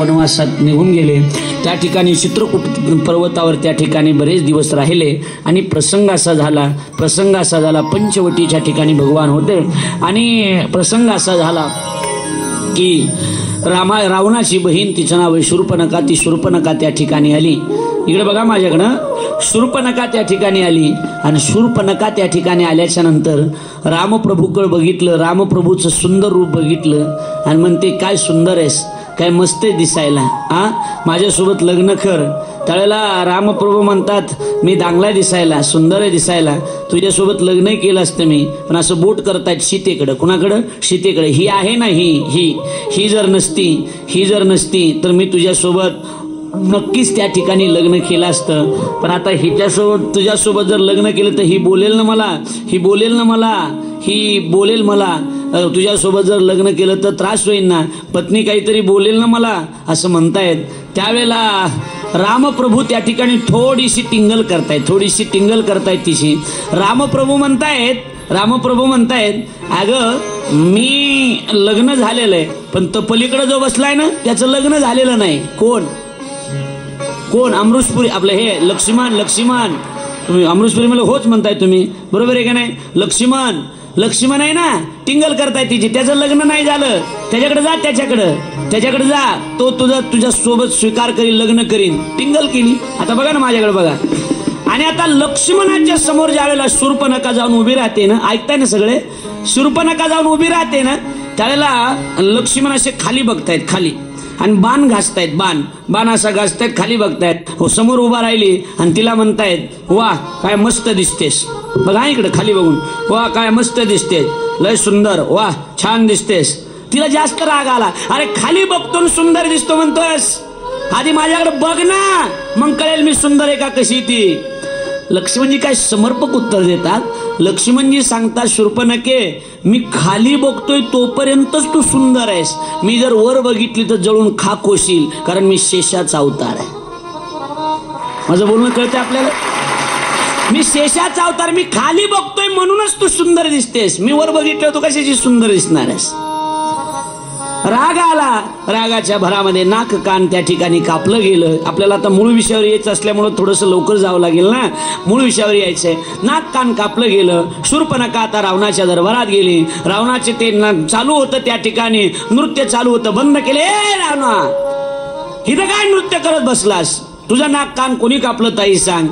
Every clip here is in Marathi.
वनवासात निघून गेले। त्या ठिकाणी चित्रकूट पर्वतावर त्या ठिकाणी बरेच दिवस राहिले आणि प्रसंग असा झाला पंचवटीच्या ठिकाणी भगवान होते आणि प्रसंग असा झाला की रावणाची बहीण, तिचं नाव आहे शूर्पणखा, ती शूर्पणखा त्या ठिकाणी आली। इकडे बघा माझ्याकडं, शूर्पणखा त्या ठिकाणी आली आणि शूर्पणखा त्या ठिकाणी आल्याच्या नंतर रामप्रभूकडे बघितलं, रामप्रभूचं सुंदर रूप बघितलं आणि म्हणते काय सुंदर आहेस, काय मस्त दिसायला, माझ्यासोबत लग्न कर। त्यावेळेला रामप्रभू म्हणतात मी चांगला दिसायला, सुंदर दिसायला, तुझ्यासोबत लग्न केलं असतं मी, पण असं बोट करतायत सीतेकडं। कुणाकडं? सीतेकडे। ही आहे ना, ही जर नसती तर मी तुझ्यासोबत नक्कीच त्या ठिकाणी लग्न केलं असतं, पण आता हिच्यासोबत तुझ्यासोबत जर लग्न केलं तर ही बोलेल मला, तुझ्यासोबत जर लग्न केलं तर त्रास होईल ना, पत्नी काहीतरी बोलेल ना मला, असं म्हणतायत। त्यावेळेला रामप्रभू त्या ठिकाणी थोडीशी टिंगल करतायत तिची। रामप्रभू म्हणतायत अगं मी लग्न झालेलं आहे, पण तो पलीकडे जो बसलाय ना त्याचं लग्न झालेलं नाही। कोण? अमृतपुरी, आपलं हे लक्ष्मण। तुम्ही अमृतपुरी मला होच म्हणताय तुम्ही, बरोबर आहे का नाही? लक्ष्मण आहे ना, टिंगल करताय तिची, त्याचं लग्न नाही झालं, त्याच्याकडे जा, तो तुझ्या सोबत स्वीकार करील, लग्न करीन। टिंगल केली। आता बघा ना माझ्याकडे बघा, आणि आता लक्ष्मणाच्या समोर ज्यावेळेला शूर्पणखा जाऊन उभी राहते ना, ऐकताय ना सगळे, शूर्पणखा जाऊन उभी राहते ना, त्यावेळेला लक्ष्मण असे खाली बघतायत, खाली, आणि बाण घासतायत, बाण असा घासतायत, खाली बघतायत। हो समोर उभा राहिली आणि तिला म्हणतायत वा काय मस्त दिसतेस, बघा इकडे खाली बघून, वा काय मस्त दिसतेस, लय सुंदर, वा छान दिसतेस। तिला जास्त राग आला, अरे खाली बघतो सुंदर दिसतो म्हणतोस, आधी माझ्याकडे बघ ना, मग कळेल मी सुंदर आहे का कशी ती। लक्ष्मणजी काय समर्पक उत्तर देतात, लक्ष्मणजी सांगतात शूर्पणखे मी खाली बघतोय तोपर्यंतच तू सुंदर आहेस, मी जर वर बघितली तर जळून खाक होशील, कारण मी शेषाचा अवतार आहे। माझं बोलणं कळतंय आपल्याला? मी शेषाचा अवतार, मी खाली बघतोय म्हणूनच तू सुंदर दिसतेस, मी वर बघितलं तू कशाची सुंदर दिसणार आहेस। राग आला, रागाच्या भरामध्ये नाक कान त्या ठिकाणी कापलं गेलं। आपल्याला आता मूळ विषयावर यायचं असल्यामुळे थोडंसं लवकर जावं लागेल ना, मूळ विषयावर यायचंय। नाक कान कापलं गेलं। शूर्पणखा आता रावणाच्या दरबारात गेली, रावणाचे ते चालू होतं, त्या ठिकाणी नृत्य चालू होतं, बंद केले। ए रावणा, इथं काय नृत्य करत बसलास, तुझं नाक कान कोणी कापलं ताई सांग?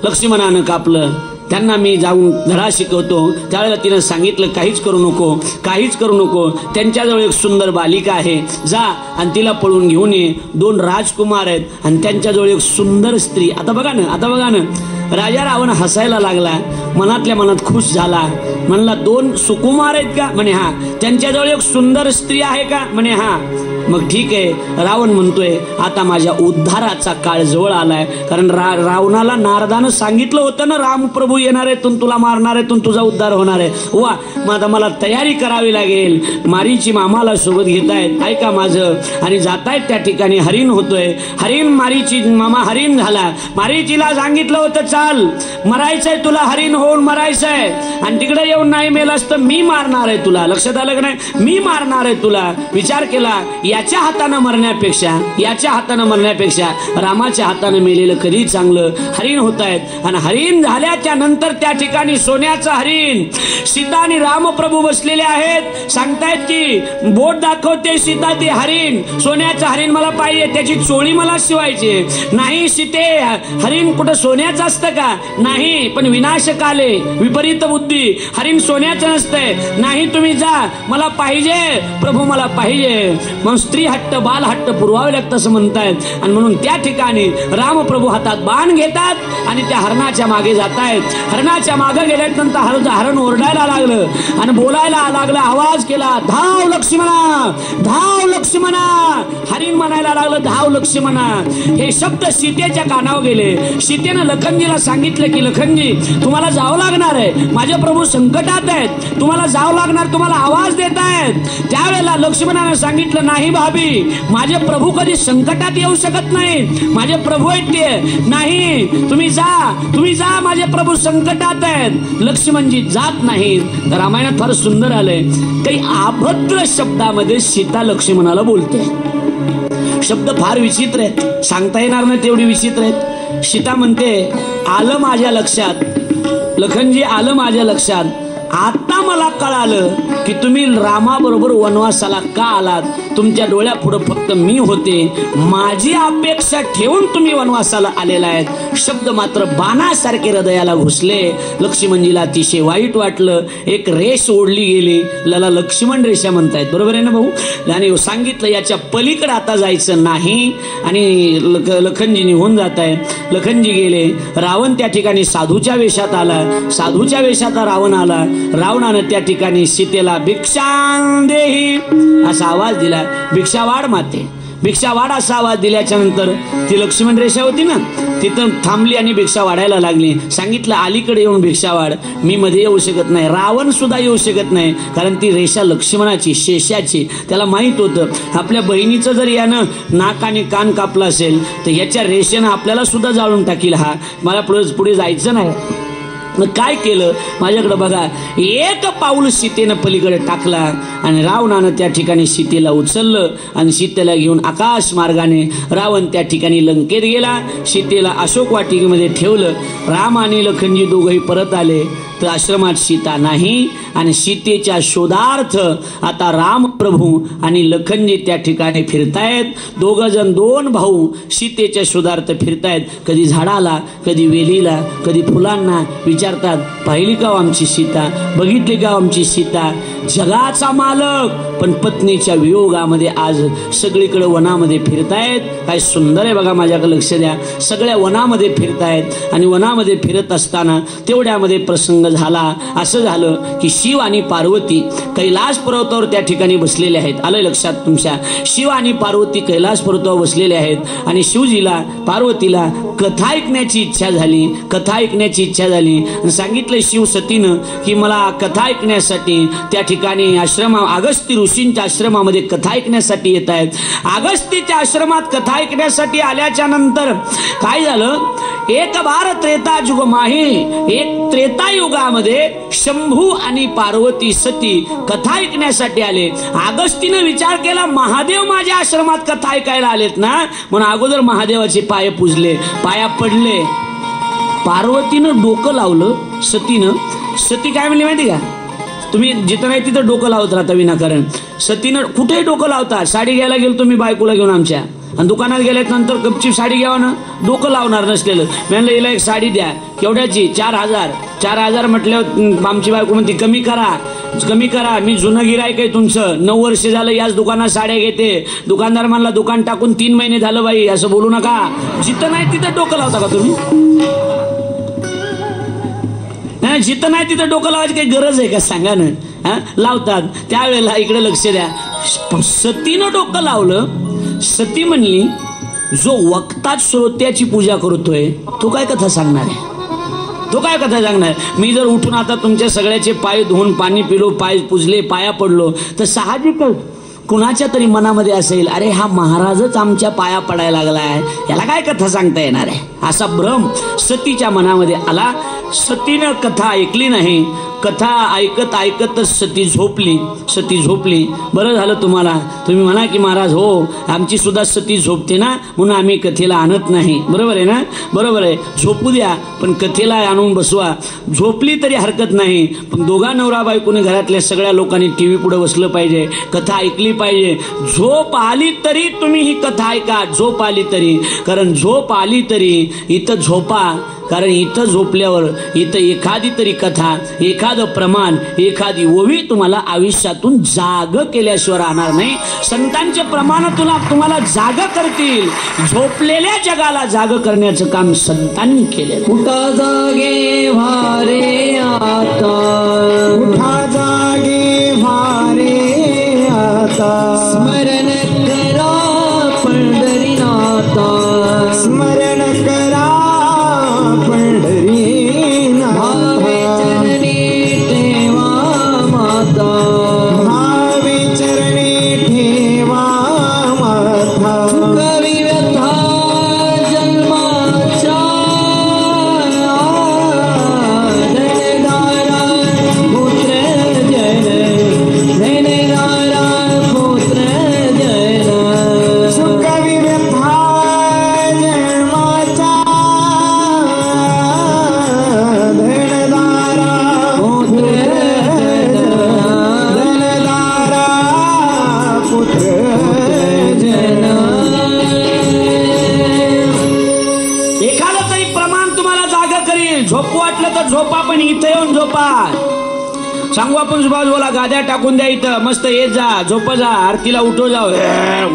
लक्ष्मणानं कापलं। त्यांना मी जाऊन धडा शिकवतो। त्यावेळेला तिनं सांगितलं काहीच करू नको, त्यांच्याजवळ एक सुंदर बालिका आहे, जा आणि तिला पळून घेऊन ये। 2 राजकुमार आहेत आणि त्यांच्याजवळ एक सुंदर स्त्री। आता बघा ना राजा रावण हसायला लागला, मनातल्या मनात खुश झाला, म्हणला 2 सुकुमार आहेत का? म्हणे हा। त्यांच्याजवळ एक सुंदर स्त्री आहे का? म्हणे हा। मग ठीक आहे, रावण म्हणतोय आता माझ्या उद्धाराचा काळ जवळ आलाय, कारण रावणाला नारदानं सांगितलं होतं ना, रामप्रभू येणार आहे, तुला मारणार आहे, तुझा उद्धार होणार आहे। वा, मग आता मला तयारी करावी लागेल। मारीची मामाला सोबत घेतायत, ऐका माझं, आणि जातायत त्या ठिकाणी हरिण होतोय। मारीची मामा हरिण झाला। मारीचीला सांगितलं होतं चाल, मरायचंय तुला, हरिण होऊन मरायचंय, आणि तिकडे येऊन नाही मेलास तर मी मारणार आहे तुला। लक्षात आलं का नाही? मी मारणार आहे तुला। विचार केला, याच्या हाताने मरण्यापेक्षा रामाच्या हाताने मेलेलं कधी चांगलं। हरिण होत आहेत, आणि हरिण झाल्याच्या नंतर त्या ठिकाणी सोन्याचं हरिण, सीता आणि रामप्रभू बसलेले आहेत, सांगतायत की बोट दाखवते सीता ते हरिण, सोन्याचं हरिण मला पाहिजे, त्याची चोळी मला शिवायची। नाही सीते, हरिण कुठं सोन्याचं असतं का? नाही, पण विनाशकाले विपरीत बुद्धी, हरिण सोन्याचं नसतंय। नाही, तुम्ही जा, मला पाहिजे प्रभू, मला पाहिजे। मग स्त्री हट्ट, बाल हट्ट पुरवावे लागतं असं म्हणतायत, आणि म्हणून त्या ठिकाणी रामप्रभू हातात बाण घेतात आणि त्या हरणाच्या मागे जातायत। हरणाच्या मागे गेल्यानंतर हरण ओरडायला लागलं आणि बोलायला लागलं, आवाज केला, धाव लक्ष्मणा, धाव लक्ष्मणा। हरिण म्हणायला लागलं, धाव लक्ष्मणा। हे शब्द सीतेच्या कानावर गेले। सीतेनं लखनजीला सांगितलं की लखनजी तुम्हाला जावं लागणार आहे, माझे प्रभू संकटात आहेत, तुम्हाला जावं लागणार, तुम्हाला आवाज देत आहेत। त्यावेळेला लक्ष्मणानं सांगितलं नाही भाभी, माझे प्रभू कधी संकटात येऊ शकत नाही, माझे प्रभू आहेत ते, नाही तुम्ही जा, माझे प्रभू संकटात आहेत। लक्ष्मणजी जात नाहीत। रामायणात फार सुंदर आलंय, काही अभद्र शब्दामध्ये सीता लक्ष्मणाला बोलते। शब्द फार विचित्र आहेत, सांगता येणार नाही तेवढी विचित्र आहेत. सीता म्हणते, आलं माझ्या लक्षात लखनजी, आलं माझ्या लक्षात, आता मला कळालं की तुम्ही रामाबरोबर वनवासाला का आलात. तुमच्या डोळ्यापुढं फक्त मी होते, माझी अपेक्षा ठेवून तुम्ही वनवासाला आलेला आहेत. शब्द मात्र बाणासारखे हृदयाला घुसले. लक्ष्मणजीला अतिशय वाईट वाटलं. एक रेष ओढली गेली, त्याला लक्ष्मण रेषा म्हणतायत, बरोबर आहे ना भाऊ. आणि सांगितलं याच्या पलीकडे आता जायचं नाही. आणि लखनजी निघून जात आहे. लखनजी गेले. रावण त्या ठिकाणी साधूच्या वेशात आला. साधूच्या वेशात रावण आला. रावणानं त्या ठिकाणी सीतेला भिक्षां देही असा आवाज दिला. भिक्षा वाढ माते, भिक्षा वाढ असा आवाज दिल्याच्या नंतर ती लक्ष्मण रेषा होती ना, तिथं थांबली आणि भिक्षा वाढायला लागली. सांगितलं अलीकडे येऊन भिक्षा वाढ, मी मध्ये येऊ शकत नाही. रावण सुद्धा येऊ शकत नाही, कारण ती रेषा लक्ष्मणाची, शेषाची. त्याला माहित होतं आपल्या बहिणीचं जर यानं नाक आणि कान कापलं असेल तर याच्या रेषेनं आपल्याला सुद्धा जाळून टाकील. हा मला पुढे जायचं नाही. मग काय केलं, माझ्याकडे बघा, एक पाऊल सीतेनं पलीकडे टाकला आणि रावणानं त्या ठिकाणी सीतेला उचललं आणि सीतेला घेऊन आकाश मार्गाने रावण त्या ठिकाणी लंकेत गेला. सीतेला अशोक वाटिकेमध्ये ठेवलं. राम आणि लखनजी दोघंही परत आले तर आश्रमात सीता नाही. आणि सीतेच्या शोधार्थ आता राम प्रभू आणि लखनजी त्या ठिकाणी फिरतायत. दोघं जण, दोन भाऊ सीतेच्या शोधार्थ फिरतायत. कधी झाडाला, कधी वेलीला, कधी फुलांना विचारतात, पाहिली का आमची सीता, बघितली का आमची सीता. जगाचा मालक पण पत्नीच्या वियोगामध्ये आज सगळीकडे वनामध्ये फिरतायत. काय सुंदर आहे बघा, माझ्याकडे लक्ष द्या. सगळ्या वनामध्ये फिरतायत आणि वनामध्ये फिरत असताना तेवढ्यामध्ये प्रसंग झाला. असं झालं की शिव आणि पार्वती कैलास पर्वतावर त्या ठिकाणी बसलेले आहेत. आलं लक्षात तुमच्या, शिव आणि पार्वती कैलास पर्वतावर बसलेले आहेत आणि शिवजीला पार्वतीला कथा ऐकण्याची इच्छा झाली. कथा ऐकण्याची इच्छा झाली. सांगितलं शिव सतीनं की मला कथा ऐकण्यासाठी त्या ठिकाणी अगस्ती ऋषींच्या आश्रमामध्ये कथा ऐकण्यासाठी येत आहेत. अगस्तीच्या आश्रमात कथा ऐकण्यासाठी आल्याच्या नंतर काय झालं, एक बार त्रेता युग माही, एक त्रेतायुगामध्ये शंभू आणि पार्वती सती कथा ऐकण्यासाठी आले. अगस्तीनं विचार केला, महादेव माझ्या आश्रमात कथा ऐकायला आलेत ना, म्हणून अगोदर महादेवाचे पाय पूजले, पाया पडले. पार्वतीनं डोकं लावलं सतीनं. सती काय म्हणली माहिती का, तुम्ही जिथं नाही तिथं डोकं लावत राहता विनाकारण. सतीनं कुठेही डोकं लावता. साडी घ्यायला गेलो तुम्ही बायकोला घेऊन आमच्या, आणि दुकानात गेल्यानंतर गपचीप साडी घ्यावं ना, डोकं लावणार नसलेलं. म्हणलं हिला एक साडी द्या, केवढ्याची, 4,000. 4,000 म्हटल्यावर आमची बायको म्हणते कमी करा, कमी करा, मी जुनं गिरायक आहे तुमचं, 9 वर्ष झालं याच दुकानात साड्या घेते. दुकानदार म्हणला दुकान टाकून 3 महिने झालं बाई, असं बोलू नका. जिथं नाही तिथं डोकं लावता का तुम्ही? नाही, जिथं नाही तिथं डोकं लावायची काही गरज आहे का सांगा ना. लावतात. त्यावेळेला इकडे लक्ष द्या, सतीनं डोकं लावलं. सती म्हणली, जो वक्ता श्रोत्याची पूजा करतोय तो काय कथा सांगणार आहे, तो काय कथा सांगणार. मी जर उठून आता तुमच्या सगळ्याचे पाय धुवून पाणी पिलो, पाय पुजले, पाया पडलो, तर साहजिकच कुणाच्या तरी मनामध्ये असेल, अरे हा महाराजच आमच्या पाया पडायला लागलाय, याला काय कथा सांगता येणार आहे, असा भ्रम सतीच्या मनामध्ये आला. सतीनं कथा ऐकली नाही. कथा ऐकत ऐकतच सती झोपली. सती झोपली. बरं झालं तुम्हाला, तुम्ही म्हणा की महाराज हो आमची सुद्धा सती झोपते ना, म्हणून आम्ही कथेला आणत नाही. बरोबर आहे ना, बरोबर आहे, झोपू द्या पण कथेला आणून बसवा. झोपली तरी हरकत नाही, पण दोघा नवरा बायकोने घरातल्या सगळ्या लोकांनी टीव्ही पुढे बसलं पाहिजे, कथा ऐकली पाहिजे. झोप आली तरी तुम्ही ही कथा ऐका, झोप आली तरी, कारण झोप आली तरी इथं झोपा, कारण इथं झोपल्यावर इथं एखादी तरी कथा, एखादं प्रमाण, एखादी ओवी तुम्हाला आयुष्यातून जाग केल्याशिवाय राहणार नाही. संतांचे प्रमाण तुम्हाला जाग करतील. झोपलेल्या जगाला जाग करण्याचं काम संतांनी केलं. उठा जागे भारे आता, उठा जागे भारे आता, स्मरण करा पंढरीनाथा, स्मरण करा पंढरीनाथ. भावे चरणी ठेवा माता, भावे चरणी ठेवा माता. कवी व्यथा जन्माच्या धनधारा पुत्र पण इथं येऊन झोपा. सांगू आपण सुभाष बोला, गाद्या टाकून द्या इथं, मस्त येत जा, झोप जा, आरतीला उठो जाओ,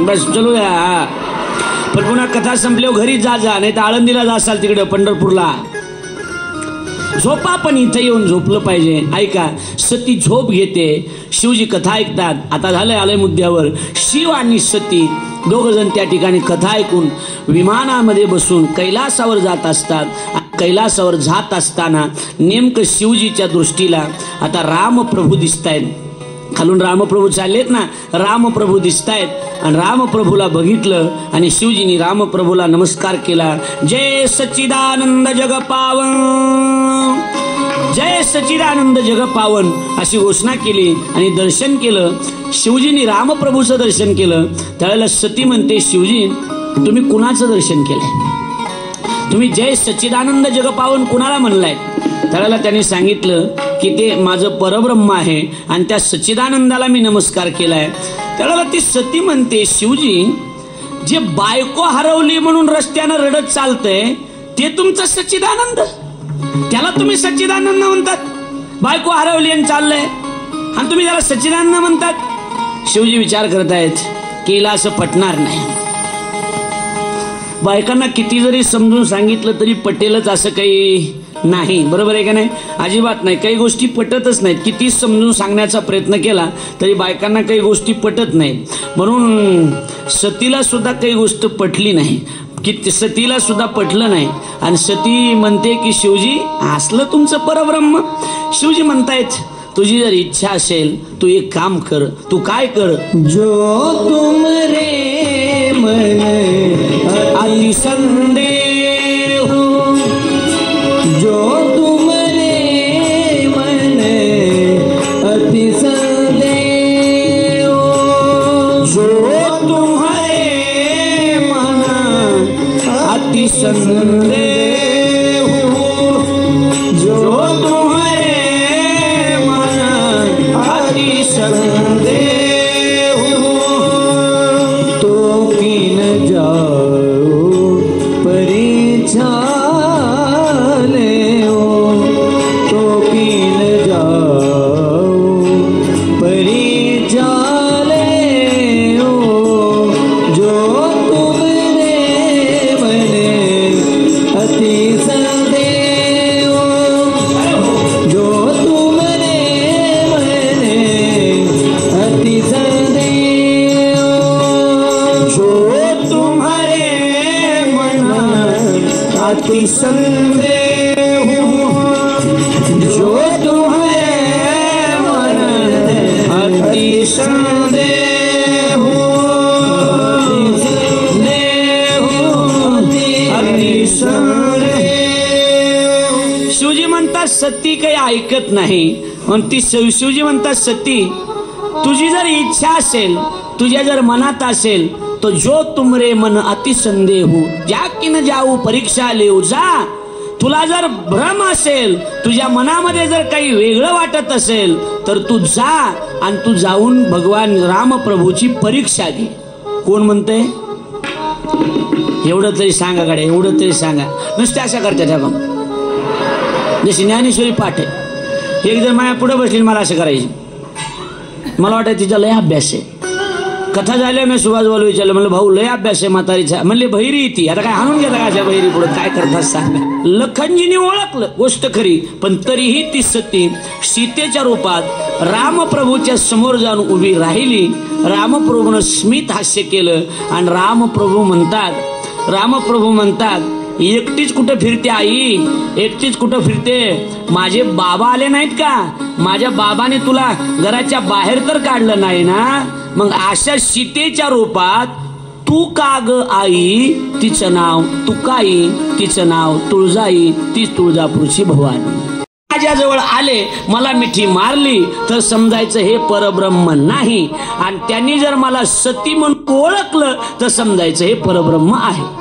बस चलू द्या. पण पुन्हा कथा संपल्यावर घरीच जा, नाही तर आळंदीला जासाल तिकडे पंढरपूरला. झोपा पण इथं येऊन झोपलं पाहिजे. ऐका, सती झोप घेते, शिवजी कथा ऐकतात. आता झालंय, आलंय मुद्द्यावर. शिव आणि सती दोघ जण त्या ठिकाणी कथा ऐकून विमानामध्ये बसून कैलासावर जात असतात. कैलासावर जात असताना नेमकं शिवजीच्या दृष्टीला आता रामप्रभू दिसतायत. खालून रामप्रभू चाललेत ना, रामप्रभू दिसतायत. आणि रामप्रभूला बघितलं आणि शिवजींनी रामप्रभूला नमस्कार केला. जय सच्चिदानंद जग पावन, जय सच्चिदानंद जग पावन अशी घोषणा केली आणि दर्शन केलं. शिवजींनी रामप्रभूचं दर्शन केलं. त्यावेळेला सती म्हणते, शिवजी तुम्ही कुणाचं दर्शन केलंय? तुम्ही जय सच्चिदानंद जग पावन कुणाला म्हणलाय? त्यावेळेला त्यांनी सांगितलं की ते माझं परब्रह्म आहे आणि त्या सच्चिदानंदाला मी नमस्कार केलाय. त्यावेळेला ती सती म्हणते, शिवजी जे बायको हरवली म्हणून रस्त्यानं रडत चालतंय ते तुमचं सच्चिदानंद, त्याला तुम्ही सच्चिदानंद म्हणतात? बायको हरवली आणि चाललंय आणि तुम्ही त्याला सच्चिदानंद म्हणतात? शिवजी विचार करतायत की हिला असं पटणार नाही. बायकांना किती जरी समजून सांगितलं तरी पटेलच असं काही नाही, बरोबर आहे का नाही? अजिबात नाही. काही गोष्टी पटतच नाहीत. किती समजून सांगण्याचा प्रयत्न केला तरी बायकांना काही गोष्टी पटत नाहीत. म्हणून सतीला सुद्धा काही गोष्ट पटली नाही, की सतीला सुद्धा पटलं नाही. आणि सती म्हणते की शिवजी असलं तुमचं परब्रह्म? शिवजी म्हणतायत, तुझी जर इच्छा असेल तू एक काम कर. तू काय कर? जो तुम रे मन अति संदेह, जो तुम रे मन अति संदेह, जो तुम्हारे मन अति संदेह, जो तुम्हारे मन अति संदेह, तो कीन जाओ परीक्षा ले हो, तो कीन जाओ परीक्षा ले हो, जो तुम रे मने अति संदेह, जो तुम रे मने अति संदेह, जो तुम्हारे मन अति संदेह, जो तुम्हारे मन अति संदेह, अति संदेह. शिवजी म्हणतात सती काही ऐकत नाही. म्हणती शिवजी म्हणतात, सती तुझी जर इच्छा असेल, तुझ्या जर मनात असेल तो जो तुमरे मन अति संदेह, जा की न जाऊ परीक्षा लेऊ, जा. तुला जर भ्रम असेल, तुझ्या मनामध्ये जर काही वेगळं वाटत असेल तर तू जा आणि तू जाऊन भगवान रामप्रभूची परीक्षा घे. कोण म्हणतंय? एवढं तरी सांगा गाड्या, एवढं तरी सांगा. नुसते अशा करतात बघ, जशी ज्ञानेश्वरी पाठ आहे. एक जण माझ्या पुढे बसली, मला असं करायची. मला वाटतं तिचा लय अभ्यास आहे. कथा झाल्या मी सुभाष बोलू विचारलं, म्हणलं भाऊ लय अभ्यास आहे म्हातारीचा. म्हणले बहिरी ती आता काय हाणून घेता का अशा बहिरी पुढे? काय करतात सांगा. लखनजीने ओळखलं गोष्ट खरी, पण तरीही ती सती सीतेच्या रूपात रामप्रभूच्या समोर जाऊन उभी राहिली. रामप्रभूनं स्मित हास्य केलं आणि रामप्रभू म्हणतात एकटीच कुठं फिरते आई, एकटीच कुठं फिरते? माझे बाबा आले नाहीत का? माझ्या बाबाने तुला घराच्या बाहेर तर काढलं नाही ना? मग अशा सीतेच्या रूपात तू का ग आई, तिचं नाव तुकाई, तिचं नाव तुळजाई, ती तुळजापूरची भवानी. माझ्याजवळ आले, मला मिठी मारली तर समजायचं हे परब्रह्म नाही. आणि त्यांनी जर मला सती म्हणून ओळखलं तर समजायचं हे परब्रह्म आहे.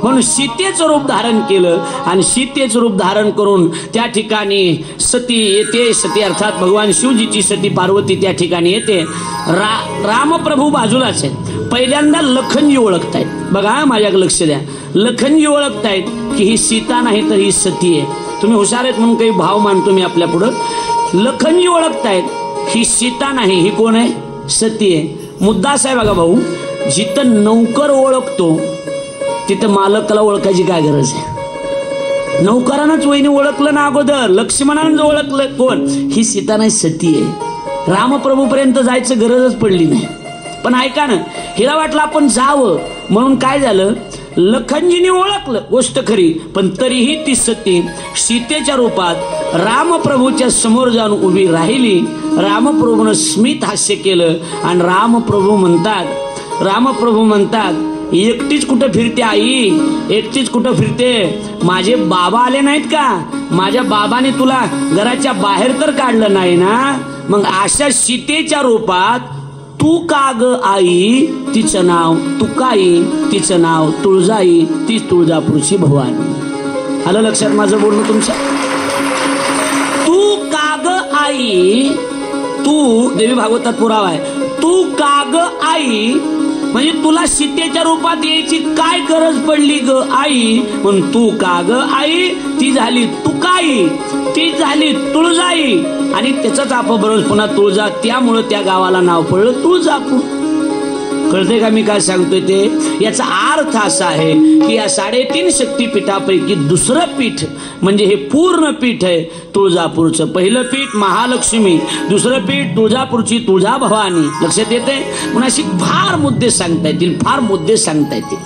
म्हणून सीतेचं रूप धारण केलं आणि सीतेचं रूप धारण करून त्या ठिकाणी सती येते. सती अर्थात भगवान शिवजीची सती पार्वती त्या ठिकाणी येते. रामप्रभू बाजूलाच आहेत. पहिल्यांदा लखनजी ओळखतायत. बघा माझ्याकडे लक्ष द्या. लखनजी ओळखतायत की ही सीता नाही तर ही सती आहे. तुम्ही हुशार आहेत म्हणून काही भाव मानतो मी आपल्या पुढं. लखनजी ओळखतायत ही सीता नाही, ही कोण आहे? सती आहे. मुद्दा असा आहे बघा भाऊ, जिथं नौकर ओळखतो तिथं मालकाला ओळखायची काय गरज आहे? नौकरानंच वहिनी ओळखलं ना अगोदर, लक्ष्मणानं ओळखलं कोण? ही सीता नाही, सती आहे. रामप्रभूपर्यंत जायचं गरजच पडली नाही. पण ऐका ना, हिला वाटलं आपण जावं म्हणून काय झालं, लखनजीने ओळखलं गोष्ट खरी, पण तरीही ती सती सीतेच्या रूपात रामप्रभूच्या समोर जाऊन उभी राहिली. रामप्रभूनं स्मित हास्य केलं आणि रामप्रभू म्हणतात एकटीच कुठं फिरते आई, एकटीच कुठं फिरते? माझे बाबा आले नाहीत का? माझ्या बाबाने तुला घराच्या बाहेर तर काढलं नाही ना? मग अशा सीतेच्या रूपात तू का ग आई, तिचं नाव तुकाई, तिचं नाव तुळजाई, ती तुळजापूरची भवानी. आलं लक्षात माझं बोलणं तुमच्या? तू का ग आई, तू देवी भागवतात पुरावा आहे. तू का ग आई म्हणजे तुला सीतेच्या रूपात यायची काय गरज पडली ग आई? म्हणून तू का ग आई, ती झाली तुकाई, ती झाली तुळजाई आणि त्याचाच अपभ्रंश पुन्हा तुळजा, त्यामुळं त्या गावाला नाव पडलं तुळजापूर. कळते का मी काय सांगतोय ते? याचा अर्थ असा आहे की या 3.5 शक्तीपीठापैकी दुसरं पीठ म्हणजे हे पूर्ण पीठ आहे तुळजापूरचं. पहिलं पीठ महालक्ष्मी, दुसरं पीठ तुळजापूरची तुळजा भवानी. लक्षात येते? पुन्हा अशी फार मुद्दे सांगता येतील, फार मुद्दे सांगता येतील,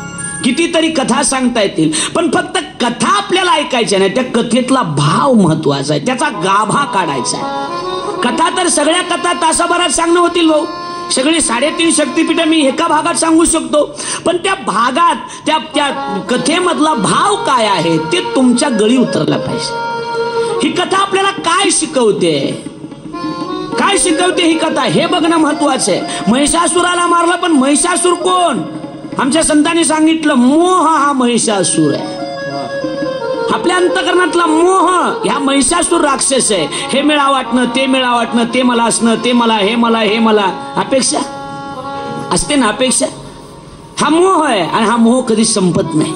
कितीतरी कथा सांगता येतील, पण फक्त कथा आपल्याला ऐकायच्या नाही, त्या कथेतला भाव महत्वाचा आहे, त्याचा गाभा काढायचा आहे. कथा तर सगळ्या कथा तासाभरात सांगणं होतील भाऊ, सगळी 3.5 शक्तीपीठ मी एका भागात सांगू शकतो, पण त्या भागात त्या कथेमधला भाव काय आहे ते तुमच्या गळी उतरला पाहिजे. ही कथा आपल्याला काय शिकवते, काय शिकवते ही कथा हे बघणं महत्वाचं आहे. महिषासुराला मारलं, पण महिषासूर कोण? आमच्या संतांनी सांगितलं मोह हा महिषासूर आहे. आपल्या अंतकरणातला मोह ह्या महिषासूर राक्षस आहे. हे मिळा वाटणं, ते मिळा वाटणं, ते मला असणं, ते मला, हे मला, हे मला, अपेक्षा असते ना, अपेक्षा. हा मोह आहे आणि हा मोह कधी संपत नाही,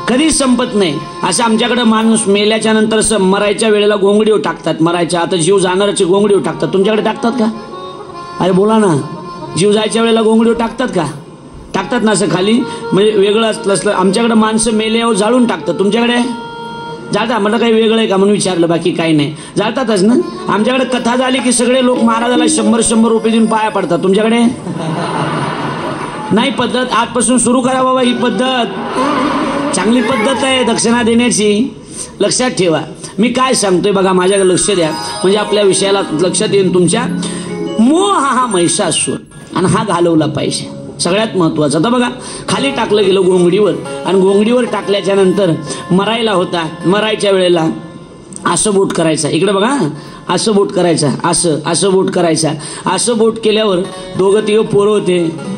कधी संपत नाही. असं आमच्याकडे माणूस मेल्याच्या नंतर मरायच्या वेळेला गोंगडीव टाकतात, मरायच्या आता जीव जाणाऱ्याचे गोंगडीव टाकतात. तुमच्याकडे टाकतात का? अरे बोला ना, जीव जायच्या वेळेला गोंगडीव टाकतात का? टाकतात ना, असं खाली म्हणजे वेगळं असलं. आमच्याकडे माणसं मेल्यावर जाळून टाकतात, तुमच्याकडे जाळतात? म्हटलं काही वेगळं आहे का म्हणून विचारलं, बाकी काही नाही, जाळतातच ना. आमच्याकडे कथा झाली की सगळे लोक महाराजाला 100 रुपये देऊन पाया पडतात. तुमच्याकडे नाही पद्धत? आजपासून सुरू करा बाबा ही पद्धत, चांगली पद्धत आहे दक्षिणा देण्याची. लक्षात ठेवा मी काय सांगतोय बघा, माझ्याकडे लक्ष द्या म्हणजे आपल्या विषयाला लक्षात येईल तुमच्या. मोह हा महिषासूर आणि हा घालवला पाहिजे, सगळ्यात महत्वाचं. आता बघा खाली टाकलं गेलं गोंगडीवर, आणि गोंगडीवर टाकल्याच्या नंतर मरायला होता, मरायच्या वेळेला असं बोट करायचा, इकडे बघा असं बोट करायचा, असं बोट करायचा. असं बोट केल्यावर 2-3 पोरं होते.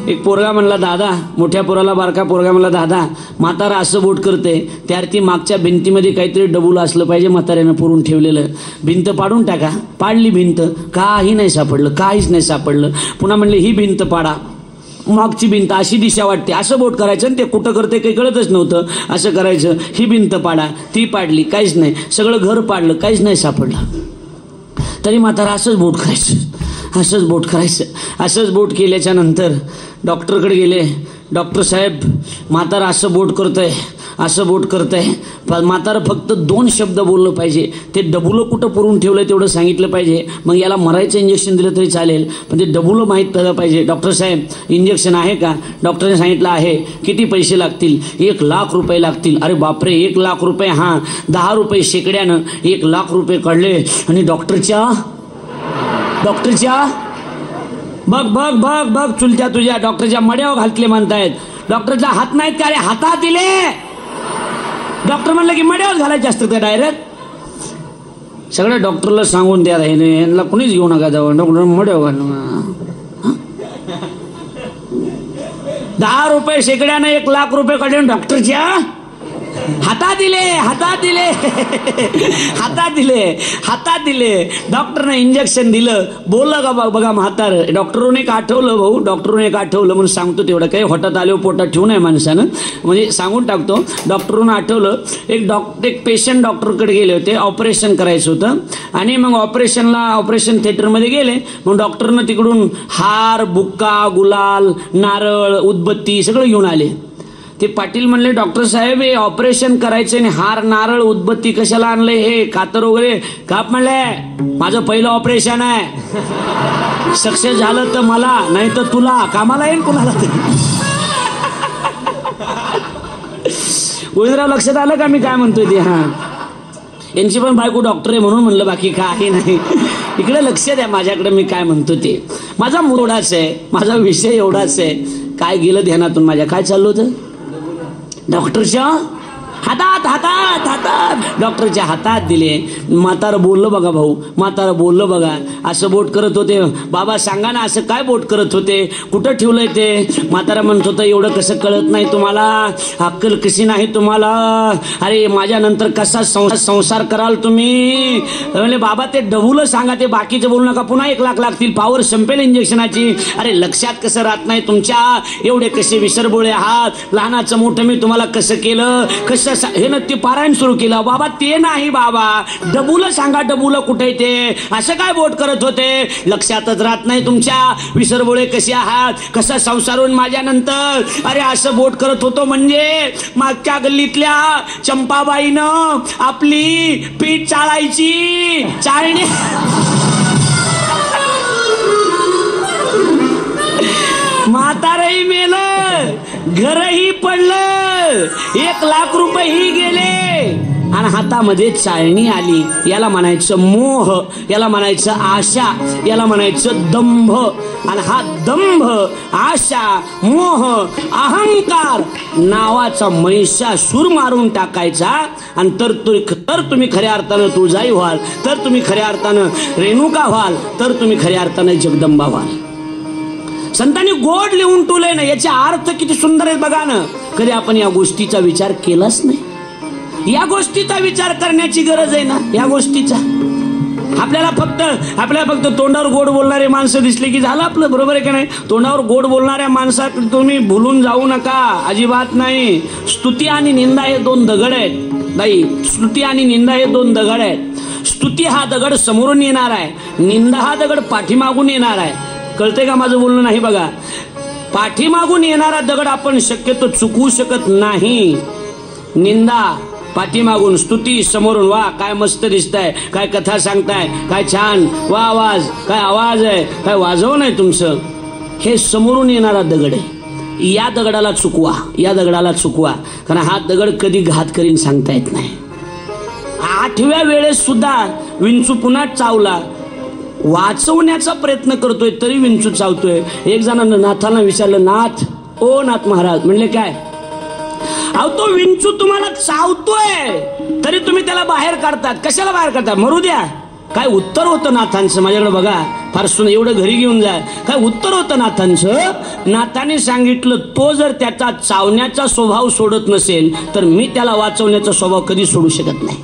एक पोरगा म्हणला दादा, मोठ्या पोराला बारका पोरगा म्हणला दादा म्हातारा असं बोट करते, त्यावरती मागच्या भिंतीमध्ये काहीतरी डबूल असलं पाहिजे, म्हाताऱ्यानं पुरून ठेवलेलं. भिंत पाडून टाका. पाडली भिंत, काही नाही सापडलं, काहीच नाही सापडलं. पुन्हा म्हणले ही भिंत पाडा, मागची भिंत अशी दिशा वाटते, असं बोट करायचं आणि ते कुठं करते काही कळतच नव्हतं. असं करायचं, ही भिंत पाडा, ती पाडली, काहीच नाही. सगळं घर पाडलं, काहीच नाही सापडलं. तरी म्हातारा असंच बोट करायचं, असंच बोट करायचं. असंच बोट केल्याच्या नंतर डॉक्टरकडे गेले. डॉक्टर साहेब म्हातारा असं बोट करतंय, असं बोट करतंय. म्हातारा फक्त 2 शब्द बोललं पाहिजे, ते डबुलं कुठं पुरून ठेवलं तेवढं सांगितलं पाहिजे. मग याला मरायचं इंजेक्शन दिलं तरी चालेल, पण ते डबुलं माहीत झालं पाहिजे. डॉक्टर साहेब इंजेक्शन आहे का? डॉक्टरने सांगितलं आहे. किती पैसे लागतील? 1 लाख रुपये लागतील. अरे बापरे, 1 लाख रुपये? हां, 10 रुपये शेकड्यानं 1 लाख रुपये काढले. आणि डॉक्टरच्या बघ बघ बघ बघ चुलत्या तुझ्या डॉक्टरच्या मड्यावर घातले म्हणतायत. डॉक्टरच्या हात नाहीत का? अरे हातात दिले. डॉक्टर म्हणलं की मड्यावर घालायचे असतं ते डायरेक्ट. सगळ्या डॉक्टरला सांगून द्या, यांना कुणीच घेऊ नका जावं, डॉक्टर मड्यावर घाल. 10 रुपये शेकड्यानं 1 लाख रुपये काढले डॉक्टरच्या. हातात दिले, हातात दिले, हातात दिले, हातात दिले. डॉक्टरने इंजेक्शन दिलं. बोललं का बघा म्हातार. डॉक्टरने एक आठवलं भाऊ, डॉक्टरने एक आठवलं म्हणून सांगतो तेवढं. काही होटात आले पोटात ठेवू नये माणसानं, म्हणजे सांगून टाकतो. डॉक्टरने आठवलं एक पेशंट डॉक्टरकडे गेले होते, ऑपरेशन करायचं होतं. आणि मग ऑपरेशन थिएटरमध्ये गेले. मग डॉक्टरनं तिकडून हार, बुक्का, गुलाल, नारळ, उदबत्ती सगळं घेऊन आले. ते पाटील म्हणले, डॉक्टर साहेब हे ऑपरेशन करायचे आणि हार, नारळ, उदबत्ती कशाला आणले, हे कातर वगैरे? काप म्हणले, माझं पहिलं ऑपरेशन आहे, सक्सेस झालं तर मला, नाही तर तुला, कामाला येईल कुणाला तरी. गोविंदराव लक्षात आलं का मी काय म्हणतोय ते? हा, यांची पण बायको डॉक्टर आहे म्हणून म्हणलं, बाकी काही नाही. इकडे लक्ष द्या माझ्याकडे मी काय म्हणतो ते. माझा मूड एवढाच आहे, माझा विषय एवढाच आहे. काय गेलं ध्यानातून माझ्या? काय चाललं होतं? डॉक्टरच्या हातात, हातात, हातात, डॉक्टरच्या हातात दिले. म्हातारं बोललं बघा भाऊ, म्हातारं बोललं बघा. असं बोट करत होते. बाबा सांगा ना, असं काय बोट करत होते, कुठं ठेवलंय ते? म्हातारा म्हणत होतं, एवढं कसं कळत नाही तुम्हाला, अक्कल कशी नाही तुम्हाला? अरे माझ्यानंतर कसा संसार कराल तुम्ही? म्हणजे बाबा ते डबुलं सांगा, ते बाकीचं बोलू नका, पुन्हा 1 लाख लागतील, पावर संपेल इंजेक्शनाची. अरे लक्षात कसं राहत नाही तुमच्या? एवढे कसे विसरबोळे आहात? लहानाचं मोठं मी तुम्हाला कसं केलं, कसं हे ना ते पारायण सुरू केलं. बाबा ते नाही बाबा, डबुलं सांगा, डबुलं कुठे ते? असं काय बोट करत होते? लक्षातच राहत नाही तुमच्या. विसरबोळे कसे आहात, कसा संसारून माझ्यानंतर? अरे असं बोट करत होतो म्हणजे मागच्या गल्लीतल्या चंपाबाईनं आपली पीठ चाळायची चाळणी, म्हातारही मेलं, घरही पडलं, 1 लाख रुपयेही गेले आणि हातामध्ये चाळणी आली. याला म्हणायचं मोह, याला म्हणायचं आशा, याला म्हणायचं दंभ. आणि हा दंभ, आशा, मोह, अहंकार नावाचा महिषासूर मारून टाकायचा. आणि तर तुम्ही खऱ्या अर्थानं तुळजाई व्हाल, तर तुम्ही खऱ्या अर्थानं रेणुका व्हाल, तर तुम्ही खऱ्या अर्थानं जगदंबा व्हाल. संतांनी गोड लिहून ठेवलंय ना, याचे अर्थ किती सुंदर आहेत बघा ना. कधी आपण या गोष्टीचा विचार केलाच नाही. या गोष्टीचा विचार करण्याची गरज आहे ना, या गोष्टीचा. आपल्याला फक्त तोंडावर गोड बोलणारे माणसं दिसले की झालं आपलं, बरोबर आहे का नाही? तोंडावर गोड बोलणाऱ्या माणसात तुम्ही भुलून जाऊ नका, अजिबात नाही. स्तुती आणि निंदा हे 2 दगड आहेत नाही. स्तुती आणि निंदा हे 2 दगड आहेत. स्तुती हा दगड समोरून येणार आहे, निंदा हा दगड पाठीमागून येणार आहे. कळते का माझं बोलणं? नाही बघा, पाठीमागून येणारा दगड आपण शक्यतो चुकवू शकत नाही. निंदा पाठीमागून, स्तुती समोरून. वा काय मस्त दिसताय, काय कथा सांगताय, काय छान, वा आवाज, काय आवाज आहे, काय वाजवण आहे तुमचं. हे समोरून येणारा दगड आहे. या दगडाला चुकवा, या दगडाला चुकवा, कारण हा दगड कधी घात करीन सांगता येत नाही. 8व्या वेळेस सुद्धा विंचू पुन्हा चावला, वाचवण्याचा प्रयत्न करतोय तरी विंचू चावतोय. एक जणांना नाथांना विचारलं, नाथ, ओ नाथ महाराज, म्हणले काय? अहो तो विंचू तुम्हाला चावतोय तरी तुम्ही त्याला बाहेर काढतात, कशाला बाहेर काढतात? मरू द्या. काय उत्तर होतं नाथांचं? माझ्याकडे बघा, फार सुन एवढं घरी घेऊन जा. काय उत्तर होतं नाथांचं? नाथाने सांगितलं, तो जर त्याचा चावण्याचा स्वभाव सोडत नसेल तर मी त्याला वाचवण्याचा स्वभाव कधी सोडू शकत नाही.